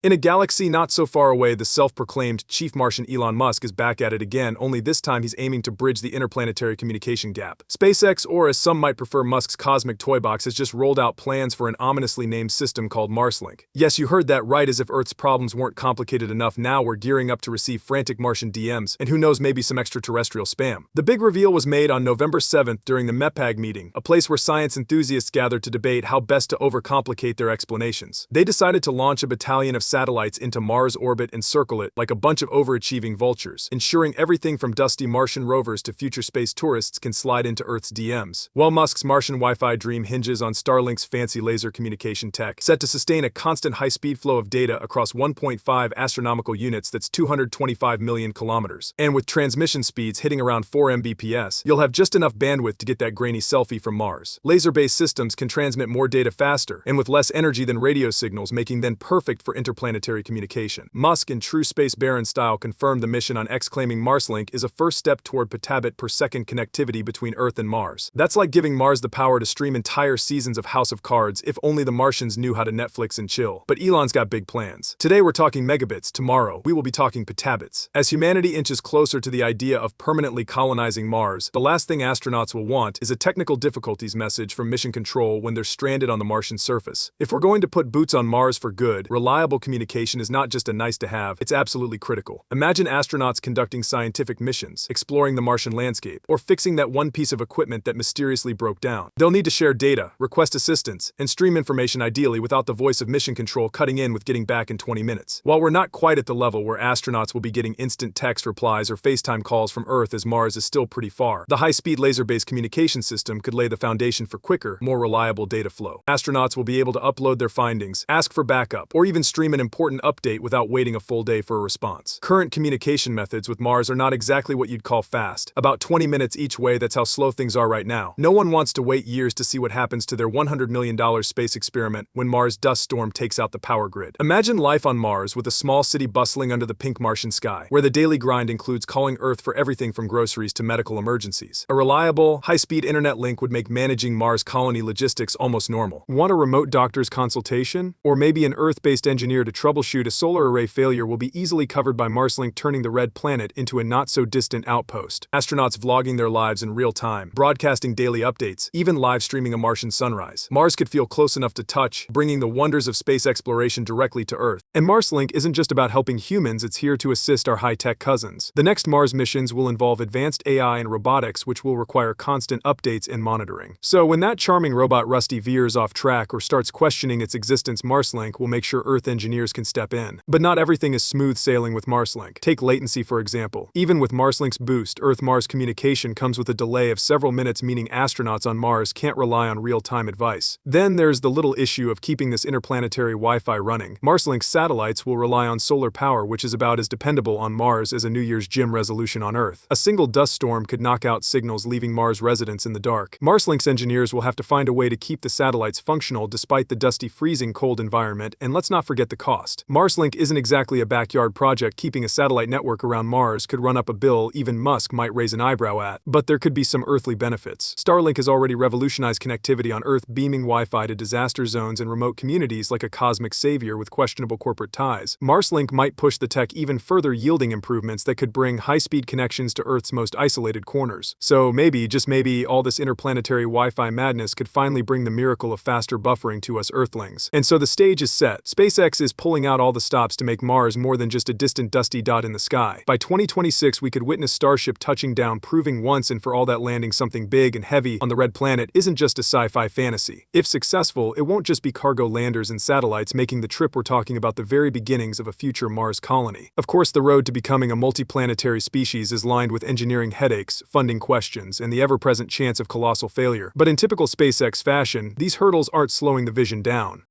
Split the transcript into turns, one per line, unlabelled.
In a galaxy not so far away, the self-proclaimed chief Martian Elon Musk is back at it again, only this time he's aiming to bridge the interplanetary communication gap. SpaceX, or as some might prefer Musk's cosmic toy box, has just rolled out plans for an ominously named system called Marslink. Yes, you heard that right, as if Earth's problems weren't complicated enough. Now we're gearing up to receive frantic Martian DMs, and who knows, maybe some extraterrestrial spam. The big reveal was made on November 7th during the MEPAG meeting, a place where science enthusiasts gathered to debate how best to overcomplicate their explanations. They decided to launch a battalion of satellites into Mars orbit and circle it like a bunch of overachieving vultures, ensuring everything from dusty Martian rovers to future space tourists can slide into Earth's DMs. While Musk's Martian Wi-Fi dream hinges on Starlink's fancy laser communication tech, set to sustain a constant high-speed flow of data across 1.5 astronomical units, that's 225 million kilometers. And with transmission speeds hitting around 4 Mbps, you'll have just enough bandwidth to get that grainy selfie from Mars. Laser-based systems can transmit more data faster and with less energy than radio signals, making them perfect for interplanetary communication. Musk, in true Space Baron style, confirmed the mission on X, claiming Marslink is a first step toward petabit per second connectivity between Earth and Mars. That's like giving Mars the power to stream entire seasons of House of Cards. If only the Martians knew how to Netflix and chill. But Elon's got big plans. Today we're talking megabits, tomorrow we will be talking petabits. As humanity inches closer to the idea of permanently colonizing Mars, the last thing astronauts will want is a technical difficulties message from mission control when they're stranded on the Martian surface. If we're going to put boots on Mars for good, reliable communication is not just a nice to have, it's absolutely critical. Imagine astronauts conducting scientific missions, exploring the Martian landscape, or fixing that one piece of equipment that mysteriously broke down. They'll need to share data, request assistance, and stream information, ideally without the voice of mission control cutting in with getting back in 20 minutes. While we're not quite at the level where astronauts will be getting instant text replies or FaceTime calls from Earth, as Mars is still pretty far, the high-speed laser-based communication system could lay the foundation for quicker, more reliable data flow. Astronauts will be able to upload their findings, ask for backup, or even stream an important update without waiting a full day for a response. Current communication methods with Mars are not exactly what you'd call fast. About 20 minutes each way, that's how slow things are right now. No one wants to wait years to see what happens to their $100 million space experiment when Mars dust storm takes out the power grid. Imagine life on Mars, with a small city bustling under the pink Martian sky, where the daily grind includes calling Earth for everything from groceries to medical emergencies. A reliable, high-speed internet link would make managing Mars colony logistics almost normal. Want a remote doctor's consultation? Or maybe an Earth-based engineer to troubleshoot a solar array failure will be easily covered by Marslink, turning the red planet into a not-so-distant outpost. Astronauts vlogging their lives in real time, broadcasting daily updates, even live streaming a Martian sunrise. Mars could feel close enough to touch, bringing the wonders of space exploration directly to Earth. And Marslink isn't just about helping humans, it's here to assist our high-tech cousins. The next Mars missions will involve advanced AI and robotics, which will require constant updates and monitoring. So when that charming robot Rusty veers off track or starts questioning its existence, Marslink will make sure Earth engineers can step in. But not everything is smooth sailing with Marslink. Take latency, for example. Even with Marslink's boost, Earth-Mars communication comes with a delay of several minutes, meaning astronauts on Mars can't rely on real-time advice. Then there's the little issue of keeping this interplanetary Wi-Fi running. Marslink satellites will rely on solar power, which is about as dependable on Mars as a New Year's gym resolution on Earth. A single dust storm could knock out signals, leaving Mars residents in the dark. Marshlink's engineers will have to find a way to keep the satellites functional despite the dusty, freezing cold environment, and let's not forget the cost. Marslink isn't exactly a backyard project. Keeping a satellite network around Mars could run up a bill even Musk might raise an eyebrow at, but there could be some earthly benefits. Starlink has already revolutionized connectivity on Earth, beaming Wi-Fi to disaster zones and remote communities like a cosmic savior with questionable corporate ties. Marslink might push the tech even further, yielding improvements that could bring high-speed connections to Earth's most isolated corners. So maybe, just maybe, all this interplanetary Wi-Fi madness could finally bring the miracle of faster buffering to us Earthlings. And so the stage is set. SpaceX is pulling out all the stops to make Mars more than just a distant dusty dot in the sky. By 2026, we could witness Starship touching down, proving once and for all that landing something big and heavy on the red planet isn't just a sci-fi fantasy. If successful, it won't just be cargo landers and satellites making the trip. We're talking about the very beginnings of a future Mars colony. Of course, the road to becoming a multiplanetary species is lined with engineering headaches, funding questions, and the ever-present chance of colossal failure. But in typical SpaceX fashion, these hurdles aren't slowing the vision down.